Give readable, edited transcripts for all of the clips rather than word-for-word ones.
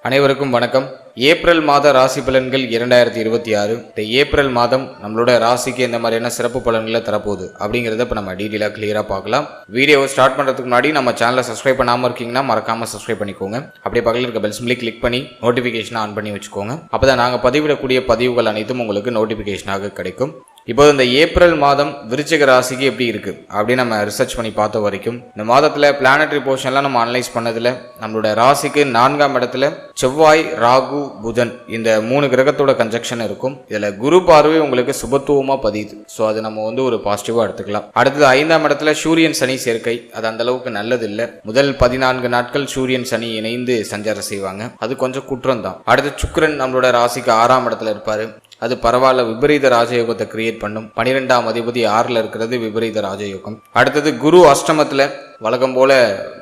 அனைவருக்கும் வணக்கம். ஏப்ரல் மாத ராசி பலன்கள் 2026. இந்த ஏப்ரல் மாதம் நம்மளோட ராசிக்கு எந்த மாதிரியான சிறப்பு பலன்களை தரப்போகுது அப்படிங்கிறத இப்போ நம்ம டீட்டெயிலாக கிளியராக பார்க்கலாம். வீடியோவை ஸ்டார்ட் பண்ணுறதுக்கு முன்னாடி நம்ம சேனலை சப்ஸ்கிரைப் பண்ணாமல் இருக்கீங்கன்னா மறக்காமல் சப்ஸ்கிரைப் பண்ணிக்கோங்க. அப்படியே பக்கத்தில் இருக்க பெல் சிம்பிளை கிளிக் பண்ணி நோட்டிஃபிகேஷனை ஆன் பண்ணி வச்சுக்கோங்க. அப்போ தான் நாங்கள் பதிவிடக்கூடிய பதிவுகள் அனைத்தும் உங்களுக்கு நோட்டிஃபிகேஷனாக கிடைக்கும். இப்போ இந்த ஏப்ரல் மாதம் விருச்சிக ராசிக்கு எப்படி இருக்குது அப்படின்னு நம்ம ரிசர்ச் பண்ணி பார்த்த வரைக்கும் இந்த மாதத்தில் பிளானட்டரி போர்ஷன்லாம் நம்ம அனலைஸ் பண்ணதில் நம்மளோட ராசிக்கு 4ஆம் இடத்துல செவ்வாய், ராகு, புதன் இந்த 3 கிரகத்தோட கன்ஜெக்ஷன் இருக்கும். இதில் குரு பார்வை உங்களுக்கு சுபத்துவமாக பதியுது. ஸோ அது நம்ம ஒரு பாசிட்டிவாக எடுத்துக்கலாம். அடுத்தது 5ஆம் இடத்துல சூரியன் சனி சேர்க்கை. அது அந்த அளவுக்கு நல்லது இல்லை. முதல் 14 நாட்கள் சூரியன் சனி இணைந்து சஞ்சாரம் செய்வாங்க. அது கொஞ்சம் குற்றம் தான். அடுத்து சுக்கிரன் நம்மளோட ராசிக்கு 6ஆம் இடத்துல இருப்பாரு. அது பரவாயில்ல, விபரீத ராஜயோகத்தை கிரியேட் பண்ணும். 12ஆம் அதிபதி 6ல் இருக்கிறது விபரீத ராஜயோகம். அடுத்தது குரு அஷ்டமத்தில் வழக்கம் போல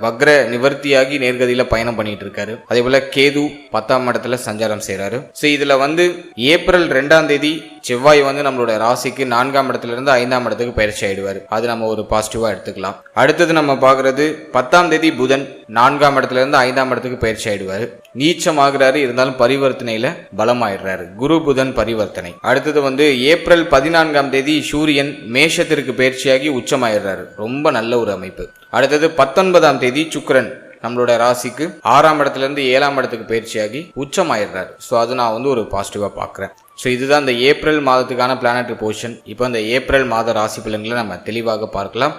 வக்ர நிவர்த்தியாகி நேர்கதியில பயணம் பண்ணிட்டு இருக்காரு. அதே போல கேது 10ஆம் இடத்துல சஞ்சாரம் செய்யறாரு. ஸோ இதுல ஏப்ரல் 2ஆம் தேதி செவ்வாய் நம்மளோட ராசிக்கு 4ஆம் இடத்துல இருந்து 5ஆம் இடத்துக்கு பயிற்சி ஆயிடுவார். அது நம்ம ஒரு பாசிட்டிவா எடுத்துக்கலாம். அடுத்தது நம்ம பாக்குறது 10ஆம் தேதி புதன் 4ஆம் இடத்துல இருந்து 5ஆம் இடத்துக்கு பயிற்சி ஆயிடுவாரு. நீச்சமாகிறாரு, இருந்தாலும் பரிவர்த்தனையில பலமாயிடுறாரு. குரு புதன் பரிவர்த்தனை. அடுத்தது ஏப்ரல் 14ஆம் தேதி சூரியன் மேஷத்திற்கு பயிற்சியாகி உச்சமாயிடுறாரு. ரொம்ப நல்ல ஒரு அமைப்பு. அடுத்தது 19ஆம் தேதி சுக்கிரன் நம்மளோட ராசிக்கு 6ஆம் இடத்துல இருந்து 7ஆம் இடத்துக்கு பயிற்சியாகி உச்சமாயிடுறாரு. ஸோ அது நான் ஒரு பாசிட்டிவா பார்க்குறேன். ஸோ இதுதான் இந்த ஏப்ரல் மாதத்துக்கான பிளானட்டரி பொசிஷன். இப்போ இந்த ஏப்ரல் மாத ராசி பலன்களை நம்ம தெளிவாக பார்க்கலாம்.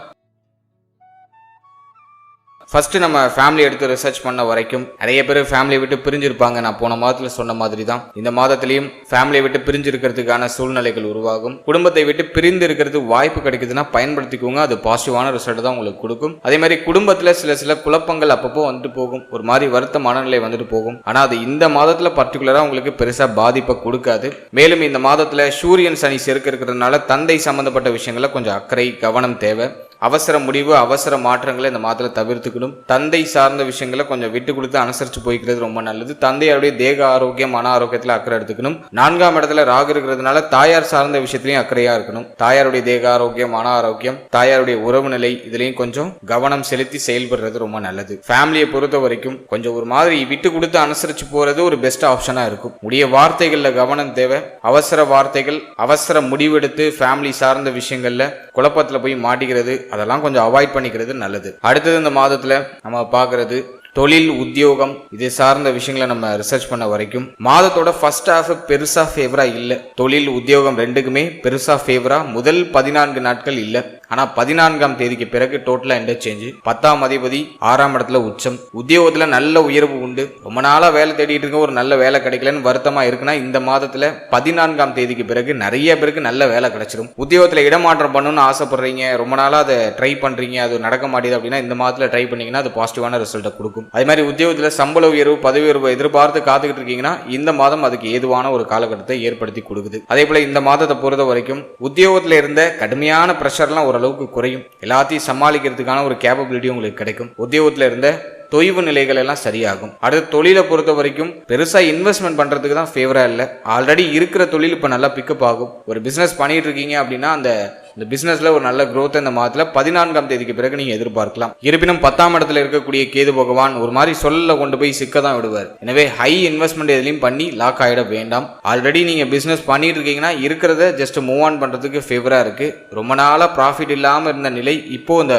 ஃபர்ஸ்ட் நம்ம ஃபேமிலி எடுத்து ரிசர்ச் பண்ண வரைக்கும் நிறைய பேர் ஃபேமிலியை விட்டு பிரிஞ்சிருப்பாங்க. நான் போன மாதத்தில் சொன்ன மாதிரி தான் இந்த மாதத்திலையும் ஃபேமிலியை விட்டு பிரிஞ்சிருக்கிறதுக்கான சூழ்நிலைகள் உருவாகும். குடும்பத்தை விட்டு பிரிந்து இருக்கிறதுக்கு வாய்ப்பு கிடைக்குதுன்னா பயன்படுத்திக்கோங்க. அது பாசிட்டிவான ரிசல்ட் தான் உங்களுக்கு கொடுக்கும். அதே மாதிரி குடும்பத்தில் சில குழப்பங்கள் அப்பப்போ போகும். ஒரு மாதிரி வருத்த மனநிலை போகும். ஆனால் அது இந்த மாதத்தில் பர்டிகுலராக உங்களுக்கு பெருசாக பாதிப்பை கொடுக்காது. மேலும் இந்த மாதத்தில் சூரியன் சனி சேர்க்க இருக்கிறதுனால தந்தை சம்பந்தப்பட்ட விஷயங்கள கொஞ்சம் அக்கறை கவனம் தேவை. அவசர முடிவு அவசர மாற்றங்களை இந்த மாதத்தில் தவிர்த்துக்கணும். தந்தை சார்ந்த விஷயங்களை கொஞ்சம் விட்டு கொடுத்து அனுசரித்து போய்க்கிறது ரொம்ப நல்லது. தந்தையாருடைய தேக ஆரோக்கியம் மன ஆரோக்கியத்தில் அக்கறை எடுத்துக்கணும். 4ஆம் இடத்துல ராகு இருக்கிறதுனால தாயார் சார்ந்த விஷயத்திலையும் அக்கறையா இருக்கணும். தாயாருடைய தேக ஆரோக்கியம் மன ஆரோக்கியம் தாயாருடைய உறவு நிலை இதுலையும் கொஞ்சம் கவனம் செலுத்தி செயல்படுறது ரொம்ப நல்லது. ஃபேமிலியை பொறுத்த வரைக்கும் கொஞ்சம் ஒரு மாதிரி விட்டு கொடுத்து அனுசரித்து போறது ஒரு பெஸ்ட் ஆப்ஷனா இருக்கும். உடைய வார்த்தைகள்ல கவனம் தேவை. அவசர வார்த்தைகள் அவசர முடிவெடுத்து ஃபேமிலி சார்ந்த விஷயங்கள்ல குழப்பத்துல போய் மாட்டிக்கிறது அதெல்லாம் கொஞ்சம் அவாய்ட் பண்ணிக்கிறது நல்லது. அடுத்தது இந்த மாதத்துல நம்ம பார்க்கறது தொழில் உத்தியோகம் இது சார்ந்த விஷயங்களை நம்ம ரிசர்ச் பண்ண வரைக்கும் மாதத்தோட ஃபர்ஸ்ட் ஹாஃப் பெருசா ஃபேவரா இல்ல. தொழில் உத்தியோகம் ரெண்டுக்குமே பெருசா ஃபேவரா முதல் 14 நாட்கள் இல்ல. ஆனா 14ஆம் தேதிக்கு பிறகு டோட்டலா இன்டர்சேஞ்ச். 10ஆம் அதிபதி 6ஆம் இடத்துல உச்சம். உத்தியோகத்துல நல்ல உயர்வு உண்டு. ரொம்ப நாளா வேலை தேடிட்டு இருக்க ஒரு நல்ல வேலை கிடைக்கலன்னு வருத்தமா இருக்குன்னா இந்த மாதத்துல 14ஆம் தேதிக்கு பிறகு நிறைய பேருக்கு நல்ல வேலை கிடைச்சிடும். உத்தியோகத்துல இடமாற்றம் பண்ணணும்னு ஆசைப்படுறீங்க, ரொம்ப நாளா அதை ட்ரை பண்றீங்க, அது நடக்க மாட்டேது அப்படின்னா இந்த மாதத்துல ட்ரை பண்ணீங்கன்னா அது பாசிட்டிவான ரிசல்ட்டை கொடுக்கும். அதே மாதிரி உத்தியோகத்துல சம்பள உயர்வு பதவி உயர்வு எதிர்பார்த்து காத்துக்கிட்டு இருக்கீங்கன்னா இந்த மாதம் அதுக்கு ஏதுவான ஒரு காலகட்டத்தை ஏற்படுத்தி கொடுக்குது. அதே போல இந்த மாதத்தை பொறுத்த வரைக்கும் உத்தியோகத்துல இருந்த கடுமையான பிரஷர்லாம் ஓரளவுக்கு குறையும். எல்லாத்தையும் சமாளிக்கிறதுக்கான ஒரு கேப்பபிலிட்டி உங்களுக்கு கிடைக்கும். உத்தியோகத்துல இருந்த தொய்வு நிலைகள் எல்லாம் சரியாகும். அடுத்து தொழிலை பொறுத்த வரைக்கும் பெருசா இன்வெஸ்ட்மெண்ட் பண்றதுக்கு தான் ஃபேவரா இல்லை. ஆல்ரெடி இருக்கிற தொழில் இப்ப நல்லா பிக்கப் ஆகும். ஒரு பிசினஸ் பண்ணிட்டு இருக்கீங்க அப்படின்னா அந்த பிசினஸ்ல ஒரு நல்ல growth இந்த மாதத்துல 14ஆம் தேதிக்கு பிறகு நீங்க எதிர்பார்க்கலாம். இருப்பினும் 10ஆம் இடத்துல இருக்கக்கூடிய கேது பகவான் ஒரு மாதிரி சொல்ல கொண்டு போய் சிக்க தான் விடுவார். எனவே ஹை இன்வெஸ்ட்மெண்ட் எதுலையும் பண்ணி லாக் ஆயிட வேண்டாம். ஆல்ரெடி நீங்க பிசினஸ் பண்ணிட்டு இருக்கீங்கன்னா இருக்கிறத ஜஸ்ட் மூவ் ஆன் பண்றதுக்கு ஃபேவரா இருக்கு. ரொம்ப நாளா ப்ராஃபிட் இல்லாம இருந்த நிலை இப்போ இந்த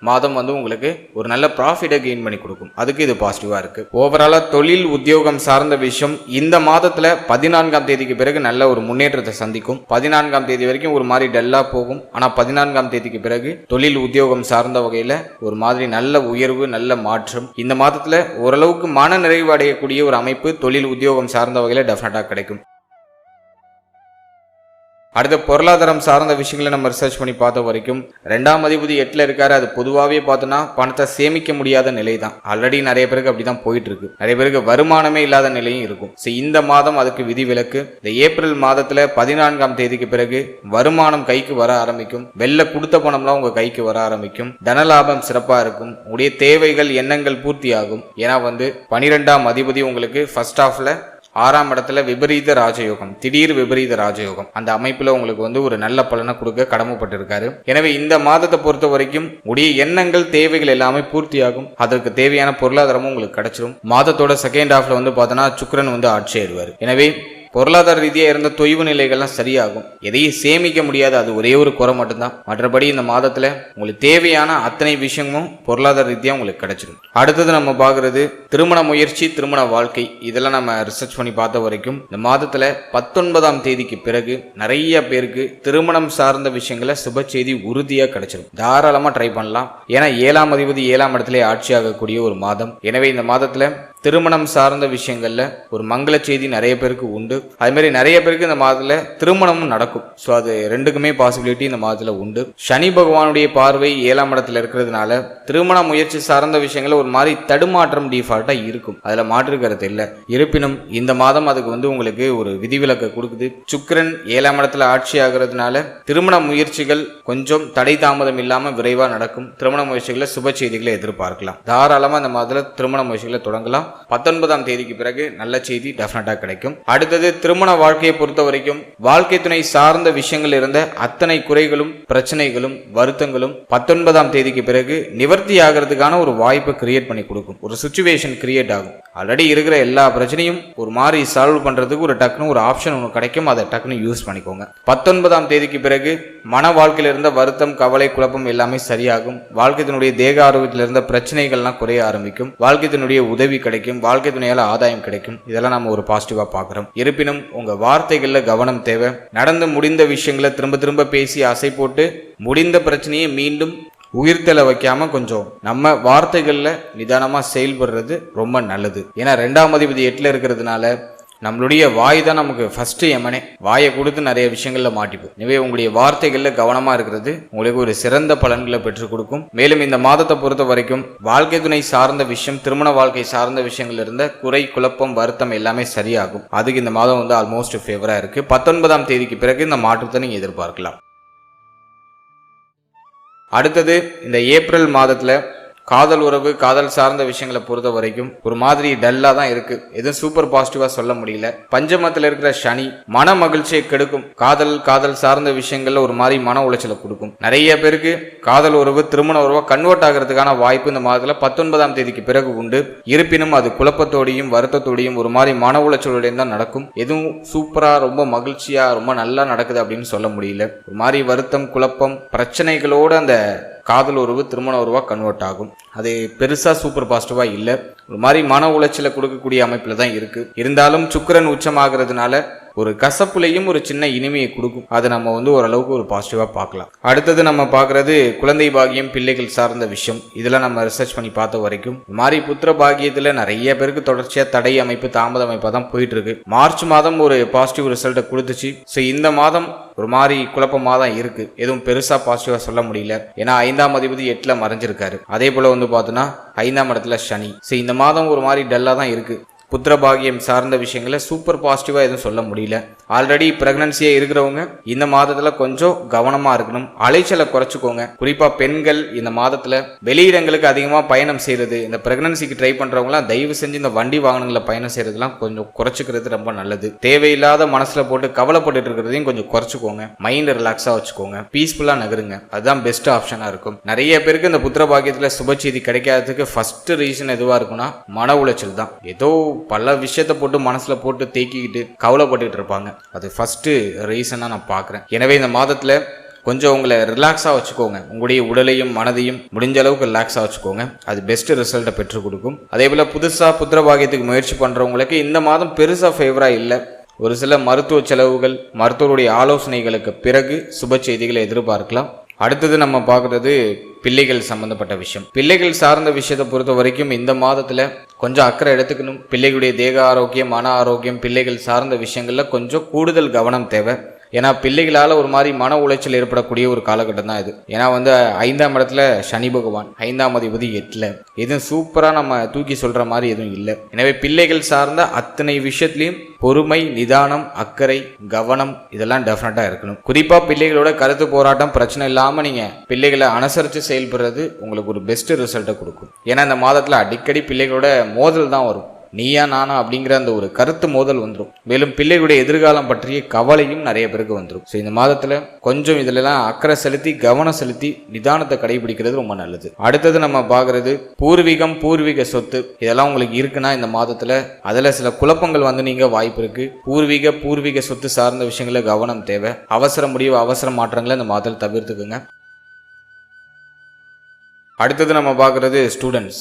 மாதம் உங்களுக்கு ஒரு நல்ல ப்ராஃபிட்டை கெயின் பண்ணி கொடுக்கும். அதுக்கு இது பாசிட்டிவா இருக்கு. ஓவராலா தொழில் உத்தியோகம் சார்ந்த விஷயம் இந்த மாதத்துல 14ஆம் தேதிக்கு பிறகு நல்ல ஒரு முன்னேற்றத்தை சந்திக்கும். 14ஆம் தேதி வரைக்கும் ஒரு மாதிரி டல்லா போகும். ஆனா 14ஆம் தேதிக்கு பிறகு தொழில் உத்தியோகம் சார்ந்த வகையில ஒரு மாதிரி நல்ல உயர்வு நல்ல மாற்றம் இந்த மாதத்துல ஓரளவுக்கு மன நிறைவு அடையக்கூடிய ஒரு அமைப்பு தொழில் உத்தியோகம் சார்ந்த வகையில டெஃபினட்டா கிடைக்கும். அடுத்த பொருளாதாரம் சார்ந்த விஷயங்களை நம்ம ரிசர்ச் பண்ணி பார்த்த வரைக்கும் 2ஆம் அதிபதி 8ல் இருக்காரு. அது பொதுவாகவே பார்த்தோன்னா பணத்தை சேமிக்க முடியாத நிலை தான். ஆல்ரெடி நிறைய பேருக்கு அப்படிதான் போயிட்டு இருக்கு. நிறைய பேருக்கு வருமானமே இல்லாத நிலையும் இருக்கும். இந்த மாதம் அதுக்கு விதிவிலக்கு. இந்த ஏப்ரல் மாதத்துல 14ஆம் தேதிக்கு பிறகு வருமானம் கைக்கு வர ஆரம்பிக்கும். வெள்ள கொடுத்த பணம்லாம் உங்க கைக்கு வர ஆரம்பிக்கும். தனலாபம் சிறப்பா இருக்கும். உடைய தேவைகள் எண்ணங்கள் பூர்த்தி ஆகும். ஏன்னா 12ஆம் அதிபதி உங்களுக்கு ஃபர்ஸ்ட் ஹாஃப்ல 6ஆம் இடத்துல விபரீத ராஜயோகம், திடீர் விபரீத ராஜயோகம், அந்த அமைப்புல உங்களுக்கு வந்து ஒரு நல்ல பலனை கொடுக்க கடமைப்பட்டிருக்காரு. எனவே இந்த மாதத்தை பொறுத்த வரைக்கும் உடைய எண்ணங்கள் தேவைகள் எல்லாமே பூர்த்தியாகும். அதற்கு தேவையான பொருளாதாரமும் உங்களுக்கு கிடைச்சிடும். மாதத்தோட செகண்ட் ஹாஃப்ல வந்து பார்த்தோன்னா சுக்கிரன் வந்து ஆட்சி ஆயிடுவார். எனவே பொருளாதார ரீதியாக இருந்த தொய்வு நிலைகள்லாம் சரியாகும். எதையும் சேமிக்க முடியாது, அது ஒரே ஒரு குறை மட்டும்தான். மற்றபடி இந்த மாதத்துல உங்களுக்கு தேவையான அத்தனை விஷயமும் பொருளாதார ரீதியாக உங்களுக்கு கிடைச்சிடும். அடுத்தது நம்ம பார்க்கறது திருமண முயற்சி, திருமண வாழ்க்கை. இதெல்லாம் நம்ம ரிசர்ச் பண்ணி பார்த்த வரைக்கும் இந்த மாதத்துல 19ஆம் தேதிக்கு பிறகு நிறைய பேருக்கு திருமணம் சார்ந்த விஷயங்கள சுப செய்தி உறுதியா கிடைச்சிடும். தாராளமா ட்ரை பண்ணலாம். ஏன்னா 7ஆம் அதிபதி 7ஆம் இடத்துல ஆட்சி ஆகக்கூடிய ஒரு மாதம். எனவே இந்த மாதத்துல திருமணம் சார்ந்த விஷயங்கள்ல ஒரு மங்கள செய்தி நிறைய பேருக்கு உண்டு. அது மாதிரி நிறைய பேருக்கு இந்த மாதத்துல திருமணமும் நடக்கும். ஸோ அது ரெண்டுக்குமே பாசிபிலிட்டி இந்த மாதத்துல உண்டு. சனி பகவானுடைய பார்வை 7ஆம் இடத்துல இருக்கிறதுனால திருமண முயற்சி சார்ந்த விஷயங்கள ஒரு மாதிரி தடுமாற்றம் டிஃபால்ட்டா இருக்கும். அதுல மாற்று கருத்து இல்லை. இருப்பினும் இந்த மாதம் அதுக்கு வந்து உங்களுக்கு ஒரு விதிவிலக்கு கொடுக்குது. சுக்கிரன் 7ஆம் இடத்துல ஆட்சி ஆகிறதுனால திருமண முயற்சிகள் கொஞ்சம் தடை தாமதம் இல்லாம விரைவா நடக்கும். திருமண முயற்சிகளை சுப செய்திகளை எதிர்பார்க்கலாம். தாராளமா இந்த மாதத்துல திருமண முயற்சிகளை தொடங்கலாம். 19ஆம் தேதிக்கு பிறகு நல்ல செய்தி டெஃபினட்டா கிடைக்கும். அடுத்தது திருமண வாழ்க்கையை பொறுத்த வரைக்கும் வாழ்க்கை துணை சார்ந்த விஷயங்கள் இருந்த அத்தனை குறைகளும் பிரச்சனைகளும் வருத்தங்களும் 19ஆம் தேதிக்கு பிறகு நிவர்த்தி ஆகிறதுக்கான ஒரு வாய்ப்பை கிரியேட் பண்ணி கொடுக்கும். ஒரு சிச்சுவேஷன் கிரியேட் ஆகும். ஆல்ரெடி இருக்கிற எல்லா பிரச்சனையும் ஒரு மாதிரி சால்வ் பண்றதுக்கு ஒரு டக்குனு ஒரு ஆப்ஷன் ஒன்று கிடைக்கும். அதை டக்குனு யூஸ் பண்ணிக்கோங்க. 19ஆம் தேதிக்கு பிறகு மன வாழ்க்கையில இருந்த வருத்தம், கவலை, குழப்பம் எல்லாமே சரியாகும். வாழ்க்கையினுடைய தேக ஆரோக்கியத்தில் இருந்த பிரச்சனைகள்லாம் குறைய ஆரம்பிக்கும். வாழ்க்கையினுடைய உதவி கிடைக்கும். வாழ்க்கை துணையால ஆதாயம் கிடைக்கும். இதெல்லாம் நம்ம ஒரு பாசிட்டிவா பார்க்கிறோம். இருப்பினும் உங்க வார்த்தைகள்ல கவனம் தேவை. நடந்து முடிந்த விஷயங்களை திரும்ப திரும்ப பேசி அசை போட்டு முடிந்த பிரச்சனையை மீண்டும் உயிர்த்தலை வைக்காம கொஞ்சம் நம்ம வார்த்தைகள்ல நிதானமா செயல்படுறது ரொம்ப நல்லது. ஏன்னா 2ஆம் அதிபதி 8ல இருக்கிறதுனால நம்மளுடைய வாய் தான் நமக்கு ஃபர்ஸ்ட் எமனே. வாயை கொடுத்து நிறைய விஷயங்கள்ல மாட்டிப்போம். எனவே உங்களுடைய வார்த்தைகள்ல கவனமா இருக்கிறது உங்களுக்கு ஒரு சிறந்த பலன்களை பெற்றுக் கொடுக்கும். மேலும் இந்த மாதத்தை பொறுத்த வரைக்கும் வாழ்க்கை துணை சார்ந்த விஷயம், திருமண வாழ்க்கை சார்ந்த விஷயங்கள் இருந்த குறை, குழப்பம், வருத்தம் எல்லாமே சரியாகும். அதுக்கு இந்த மாதம் வந்து ஆல்மோஸ்ட் ஃபேவரா இருக்கு. 19ஆம் தேதிக்கு பிறகு இந்த மாற்றத்தை நீங்க எதிர்பார்க்கலாம். அடுத்தது இந்த ஏப்ரல் மாதத்துல காதல் உறவு, காதல் சார்ந்த விஷயங்களை பொறுத்த வரைக்கும் ஒரு மாதிரி டல்லா தான் இருக்கு. எதுவும் சூப்பர் பாசிட்டிவா சொல்ல முடியல. பஞ்சமத்துல இருக்கிற சனி மன மகிழ்ச்சியை கெடுக்கும். காதல் சார்ந்த விஷயங்கள்ல ஒரு மாதிரி மன உளைச்சலை கொடுக்கும். நிறைய பேருக்கு காதல் உறவு திருமண உறவா கன்வெர்ட் ஆகிறதுக்கான வாய்ப்பு இந்த மாதத்துல 19ஆம் தேதிக்கு பிறகு உண்டு. இருப்பினும் அது குழப்பத்தோடையும் வருத்தத்தோடையும் ஒரு மாதிரி மன உளைச்சலோடையும் தான் நடக்கும். எதுவும் சூப்பரா ரொம்ப மகிழ்ச்சியா ரொம்ப நல்லா நடக்குது அப்படின்னு சொல்ல முடியல. ஒரு மாதிரி வருத்தம், குழப்பம், பிரச்சனைகளோட அந்த காதல் உறவு திருமண உறவா கன்வெர்ட் ஆகும். அது பெருசா சூப்பர் பாசிட்டிவா இல்ல. ஒரு மாதிரி மன உளைச்சலை கொடுக்கக்கூடிய அமைப்புல தான் இருக்கு. இருந்தாலும் சுக்கிரன் உச்சமாகிறதுனால ஒரு கசப்புலையும் ஒரு சின்ன இனிமையை கொடுக்கும். அதை நம்ம வந்து ஓரளவுக்கு ஒரு பாசிட்டிவா பார்க்கலாம். அடுத்தது நம்ம பார்க்கறது குழந்தை பாகியம், பிள்ளைகள் சார்ந்த விஷயம். இதெல்லாம் நம்ம ரிசர்ச் பண்ணி பார்த்த வரைக்கும் இந்த மாதிரி புத்திர பாகியத்துல நிறைய பேருக்கு தொடர்ச்சியா தடை அமைப்பு, தாமத அமைப்பா தான் போயிட்டு இருக்கு. மார்ச் மாதம் ஒரு பாசிட்டிவ் ரிசல்ட்டை கொடுத்துச்சு. ஸோ இந்த மாதம் ஒரு மாதிரி குழப்பமா தான் இருக்கு. எதுவும் பெருசா பாசிட்டிவா சொல்ல முடியல. ஏன்னா 5ஆம் அதிபதி 8ல மறைஞ்சிருக்காரு. அதே போல வந்து பார்த்தோன்னா 5ஆம் இடத்துல சனி. ஸோ இந்த மாதம் ஒரு மாதிரி டல்லா தான் இருக்கு. புத்திர பாகியம் சார்ந்த விஷயங்களை சூப்பர் பாசிட்டிவா எதுவும் சொல்ல முடியல. ஆல்ரெடி பிரெக்னன்சியா இருக்கிறவங்க இந்த மாதத்துல கொஞ்சம் கவனமா இருக்கணும். அலைச்சலை குறைச்சிக்கோங்க. குறிப்பா பெண்கள் இந்த மாதத்துல வெளியிடங்களுக்கு அதிகமா பயணம் செய்யறது, இந்த பிரெக்னன்சிக்கு ட்ரை பண்றவங்களாம் தயவு செஞ்சு இந்த வண்டி வாகனங்களை பயணம் செய்யறதுலாம் கொஞ்சம் குறைச்சிக்கிறது ரொம்ப நல்லது. தேவையில்லாத மனசுல போட்டு கவலைப்பட்டு இருக்கிறதையும் கொஞ்சம் குறைச்சிக்கோங்க. மைண்ட் ரிலாக்ஸா வச்சுக்கோங்க. பீஸ்ஃபுல்லா நகருங்க. அதுதான் பெஸ்ட் ஆப்ஷனா இருக்கும். நிறைய பேருக்கு இந்த புத்திர பாகியத்துல சுப செய்தி கிடைக்காததுக்கு ஃபர்ஸ்ட் ரீசன் எதுவா இருக்கும்னா மன உளைச்சல் தான். ஏதோ பல விஷயத்தை போட்டு மனசுல போட்டு தேக்கிக்கிட்டு கவலைப்பட்டு இருப்பாங்க. அது ஃபர்ஸ்ட் ரீசனா நான் பார்க்குறேன். எனவே இந்த மாதத்துல கொஞ்சம் உங்களை ரிலாக்ஸாக வச்சுக்கோங்க. உங்களுடைய உடலையும் மனதையும் முடிஞ்ச அளவுக்கு ரிலாக்ஸாக வச்சுக்கோங்க. அது பெஸ்ட் ரிசல்ட்டை பெற்றுக் கொடுக்கும். அதே போல புதுசாக புத்திர பாகியத்துக்கு முயற்சி பண்றவங்களுக்கு இந்த மாதம் பெருசா ஃபேவரா இல்லை. ஒரு சில மருத்துவ செலவுகள், மருத்துவருடைய ஆலோசனைகளுக்கு பிறகு சுப செய்திகளை எதிர்பார்க்கலாம். அடுத்தது நம்ம பார்க்கறது பிள்ளைகள் சம்பந்தப்பட்ட விஷயம். பிள்ளைகள் சார்ந்த விஷயத்தை பொறுத்த வரைக்கும் இந்த மாதத்துல கொஞ்சம் அக்கறை எடுத்துக்கணும். பிள்ளைகளுடைய தேக ஆரோக்கியம், மன ஆரோக்கியம், பிள்ளைகள் சார்ந்த விஷயங்கள்ல கொஞ்சம் கூடுதல் கவனம் தேவை. ஏன்னா பிள்ளைகளால் ஒரு மாதிரி மன உளைச்சல் ஏற்படக்கூடிய ஒரு காலகட்டம் தான் இது. ஏன்னா வந்து 5ஆம் இடத்துல சனி பகவான், 5ஆம் அதிபதி 8ல. எதுவும் சூப்பராக நம்ம தூக்கி சொல்ற மாதிரி எதுவும் இல்லை. எனவே பிள்ளைகள் சார்ந்த அத்தனை விஷயத்திலையும் பொறுமை, நிதானம், அக்கறை, கவனம் இதெல்லாம் டெஃபினட்டா இருக்கணும். குறிப்பா பிள்ளைகளோட கருத்து போராட்டம் பிரச்சனை இல்லாம நீங்க பிள்ளைகளை அனுசரித்து செயல்படுறது உங்களுக்கு ஒரு பெஸ்ட் ரிசல்ட்டை கொடுக்கும். ஏன்னா இந்த மாதத்துல அடிக்கடி பிள்ளைகளோட மோதல் தான் வரும். நீயா நானா அப்படிங்கிற அந்த ஒரு கருத்து மோதல் வந்துடும். மேலும் பிள்ளைகளுடைய எதிர்காலம் பற்றிய கவலையும் நிறைய பேருக்கு வந்துடும். ஸோ இந்த மாதத்துல கொஞ்சம் இதுலலாம் அக்கறை செலுத்தி கவனம் செலுத்தி நிதானத்தை கடைபிடிக்கிறது ரொம்ப நல்லது. அடுத்தது நம்ம பார்க்கறது பூர்வீகம், பூர்வீக சொத்து. இதெல்லாம் உங்களுக்கு இருக்குன்னா இந்த மாதத்துல அதுல சில குழப்பங்கள் வந்து நீங்க வாய்ப்பு இருக்கு. பூர்வீக சொத்து சார்ந்த விஷயங்கள கவனம் தேவை. அவசர முடிவு, அவசர மாற்றங்களை இந்த மாதத்தில் தவிர்த்துக்குங்க. அடுத்தது நம்ம பார்க்கறது ஸ்டூடெண்ட்ஸ்,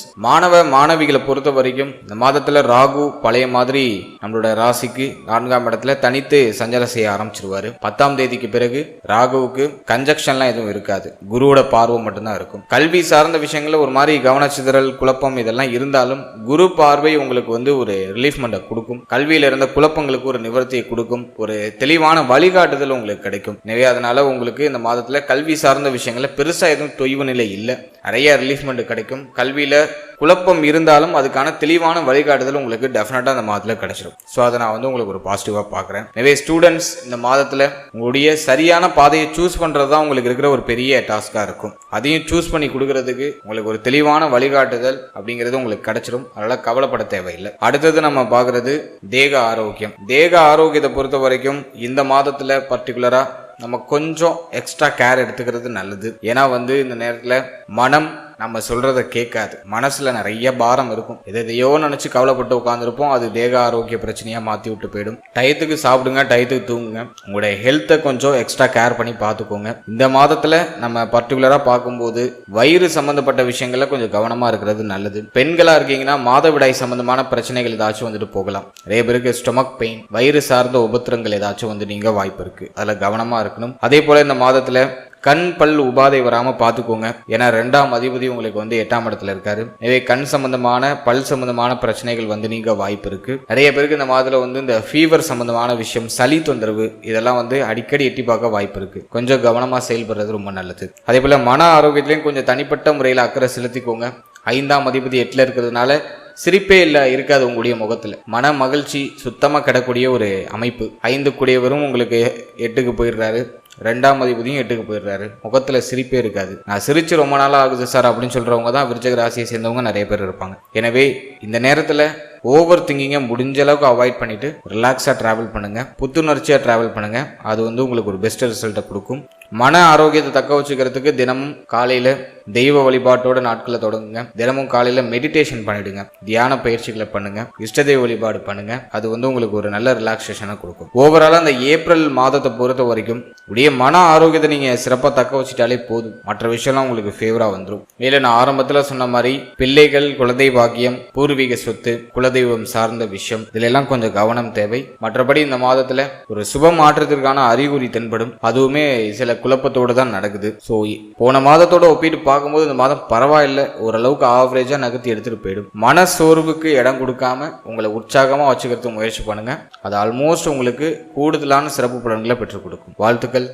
மாணவிகளை பொறுத்த வரைக்கும் இந்த மாதத்துல ராகு பழைய மாதிரி நம்மளோட ராசிக்கு 4ஆம் இடத்துல தனித்து சஞ்சாரம் செய்ய ஆரம்பிச்சிருவாரு. 10ஆம் தேதிக்கு பிறகு ராகுவுக்கு கன்ஜக்ஷன்லாம் எதுவும் இருக்காது, குருவோட பார்வை மட்டும்தான் இருக்கும். கல்வி சார்ந்த விஷயங்கள்ல ஒரு மாதிரி கவனச்சிதறல், குழப்பம் இதெல்லாம் இருந்தாலும் குரு பார்வை உங்களுக்கு வந்து ஒரு ரிலீஃப்மெண்ட்டை கொடுக்கும். கல்வியில இருந்த குழப்பங்களுக்கு ஒரு நிவர்த்தியை கொடுக்கும். ஒரு தெளிவான வழிகாட்டுதல் உங்களுக்கு கிடைக்கும். எனவே அதனால உங்களுக்கு இந்த மாதத்துல கல்வி சார்ந்த விஷயங்கள்ல பெருசா எதுவும் தொய்வு நிலை இல்லை, நிறைய ரிலீஃப்மெண்ட் கிடைக்கும். கல்வியில குழப்பம் இருந்தாலும் அதுக்கான தெளிவான வழிகாட்டுதல் உங்களுக்கு டெஃபினட்டா அந்த மாதத்துல கிடைச்சிடும். ஸோ அதை நான் வந்து உங்களுக்கு ஒரு பாசிட்டிவா பார்க்குறேன். எனவே ஸ்டூடெண்ட்ஸ், இந்த மாதத்துல உங்களுடைய சரியான பாதையை சூஸ் பண்றது தான் உங்களுக்கு இருக்கிற ஒரு பெரிய டாஸ்கா இருக்கும். அதையும் சூஸ் பண்ணி கொடுக்கறதுக்கு உங்களுக்கு ஒரு தெளிவான வழிகாட்டுதல் அப்படிங்கிறது உங்களுக்கு கிடைச்சிடும். அதனால கவலைப்பட தேவையில்லை. அடுத்தது நம்ம பார்க்கறது தேக ஆரோக்கியம். தேக ஆரோக்கியத்தை பொறுத்த வரைக்கும் இந்த மாதத்துல பர்டிகுலரா நம்ம கொஞ்சம் எக்ஸ்ட்ரா கேர் எடுத்துக்கிறது நல்லது. ஏன்னா வந்து இந்த நேரத்துல மனம் நம்ம சொல்றதை கேட்காது. மனசுல நிறைய பாரம் இருக்கும், எதையோ நினைச்சு கவலைப்பட்டு உட்காந்துருப்போம். அது தேக ஆரோக்கிய பிரச்சனையா மாத்தி விட்டு போயிடும். டயத்துக்கு சாப்பிடுங்க, டயத்துக்கு தூங்குங்க. உங்களுடைய ஹெல்த்தை கொஞ்சம் எக்ஸ்ட்ரா கேர் பண்ணி பார்த்துக்கோங்க. இந்த மாதத்துல நம்ம பர்டிகுலரா பார்க்கும்போது வயிறு சம்பந்தப்பட்ட விஷயங்கள்ல கொஞ்சம் கவனமா இருக்கிறது நல்லது. பெண்களா இருக்கீங்கன்னா மாதவிடாய் சம்பந்தமான பிரச்சனைகள் ஏதாச்சும் வந்துட்டு போகலாம். நிறைய பேருக்கு ஸ்டொமக் பெயின், வயிறு சார்ந்த உபத்திரங்கள் ஏதாச்சும் வந்து நீங்க வாய்ப்பு இருக்கு. அதுல கவனமா இருக்கணும். அதே போல இந்த மாதத்துல கண் பல் உபாதை வராம பாத்துக்கோங்க. ஏன்னா 2ஆம் அதிபதி உங்களுக்கு வந்து 8ஆம் இடத்துல இருக்காரு. எனவே கண் சம்பந்தமான, பல் சம்பந்தமான பிரச்சனைகள் வந்து நீங்க வாய்ப்பு இருக்கு. நிறைய பேருக்கு இந்த மாதத்துல வந்து இந்த ஃபீவர் சம்பந்தமான விஷயம், சளி தொந்தரவு இதெல்லாம் வந்து அடிக்கடி எட்டி பார்க்க வாய்ப்பு இருக்கு. கொஞ்சம் கவனமா செயல்படுறது ரொம்ப நல்லது. அதே போல மன ஆரோக்கியத்திலையும் கொஞ்சம் தனிப்பட்ட முறையில் அக்கறை செலுத்திக்கோங்க. 5ஆம் அதிபதி 8ல இருக்கிறதுனால சிரிப்பே இருக்காது உங்களுடைய முகத்துல. மன மகிழ்ச்சி சுத்தமா கிடக்கூடிய ஒரு அமைப்பு. 5 கூடியவரும் உங்களுக்கு 8க்கு போயிடுறாரு, 2ஆம் அதிபதியும் 8க்கு போயிடுறாரு. முகத்துல சிரிப்பே இருக்காது. நான் சிரிச்சு ரொம்ப நாளா ஆகுது சார் அப்படின்னு சொல்றவங்க தான் விருச்சிக ராசியை சேர்ந்தவங்க நிறைய பேர் இருப்பாங்க. எனவே இந்த நேரத்துல ஓவர் திங்கிங்கை முடிஞ்ச அளவுக்கு அவாய்ட் பண்ணிட்டு ரிலாக்ஸா டிராவல் பண்ணுங்க, புத்துணர்ச்சியா டிராவல் பண்ணுங்க. அது வந்து உங்களுக்கு ஒரு பெஸ்ட் ரிசல்ட்டை கொடுக்கும். மன ஆரோக்கியத்தை தக்க வச்சுக்கிறதுக்கு தினமும் காலையில தெய்வ வழிபாட்டோட நாட்களை தொடங்குங்க. தினமும் காலையில மெடிடேஷன் பண்ணிடுங்க, தியான பயிற்சிகளை பண்ணுங்க, இஷ்ட தெய்வ வழிபாடு பண்ணுங்க. அது வந்து உங்களுக்கு ஒரு நல்ல ரிலாக்ஸேஷனை கொடுக்கும். ஓவராலா அந்த ஏப்ரல் மாதத்தை பொறுத்த வரைக்கும் உடைய மன ஆரோக்கியத்தை நீங்க சிறப்பாக தக்க வச்சுட்டாலே போதும். மற்ற விஷயம்லாம் உங்களுக்கு ஃபேவரா வந்துடும். மேலும் நான் ஆரம்பத்துல சொன்ன மாதிரி பிள்ளைகள், குழந்தை பாக்கியம், பூர்வீக சொத்து, குலதெய்வம் சார்ந்த விஷயம் இதுல எல்லாம் கொஞ்சம் கவனம் தேவை. மற்றபடி இந்த மாதத்துல ஒரு சுப மாற்றத்திற்கான அறிகுறி தென்படும். அதுவுமே சில குழப்பத்தோடு தான் நடக்குது. ஸோ போன மாதத்தோட ஒப்பிட்டு பார்க்கும்போது இந்த மாதம் பரவாயில்லை, ஓரளவுக்கு ஆவரேஜா நகர்த்தி எடுத்துட்டு போயிடும். மன சோர்வுக்கு இடம் கொடுக்காம உங்களை உற்சாகமா வச்சுக்கிறதுக்கு முயற்சி பண்ணுங்க. அது ஆல்மோஸ்ட் உங்களுக்கு கூடுதலான சிறப்பு பலன்களை பெற்றுக் கொடுக்கும். வாழ்த்துக்கள்.